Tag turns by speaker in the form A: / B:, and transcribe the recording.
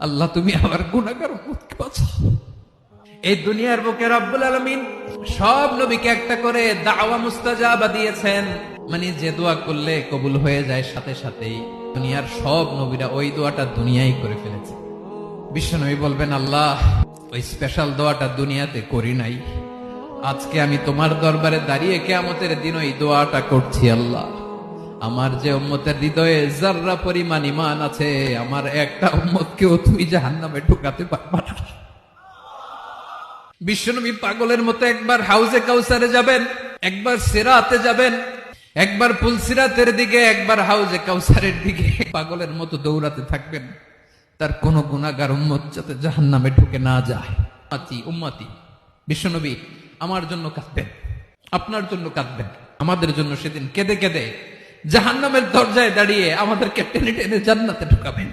A: আল্লাহ তুমি আমার গুনাহগার উম্মতকে বাঁচাও। এই দুনিয়ার বুকে রব্বুল আলামিন সব নবীকে একটা করে দাওয়া মুস্তাজাবা দিয়েছেন, মানে যে দোয়া করলে কবুল হয়ে যায় সাথে সাথেই। দুনিয়ার সব নবীরা ওই দোয়াটা দুনিয়ায় করে ফেলেছে। বিশ্বনবী বলবেন, আল্লাহ ওই স্পেশাল দোয়াটা দুনিয়াতে করি নাই, আজকে আমি তোমার দরবারে দাঁড়িয়ে কিয়ামতের দিন ওই দোয়াটা করছি। আল্লাহ, আমার যে উম্মতের হৃদয়ে যাররা পরিমাণ ঈমান আছে, আমার একটা উম্মতকেও তুমি জাহান্নামে ঢুকাতে পারবা না। বিশ্বনবী পাগলের মতো একবার হাউজে কাউসারে যাবেন, একবার সিরাতে যাবেন, একবার পুলসিরাতের দিকে, একবার হাউজে কাউসারের দিকে, পাগলের মতো দৌড়াতে থাকবেন, তার কোন গুনাহগার উম্মত যাতে জাহান্নামে ঢুকে না যায়। উম্মতি বিশ্বনবী আমার জন্য কাঁদবেন, আপনার জন্য কাঁদবেন, আমাদের জন্য সেদিন কেঁদে কেঁদে জাহান্নামের দরজায় দাঁড়িয়ে আমাদেরকে টেনে টেনে জান্নাতে ঢুকাবেন।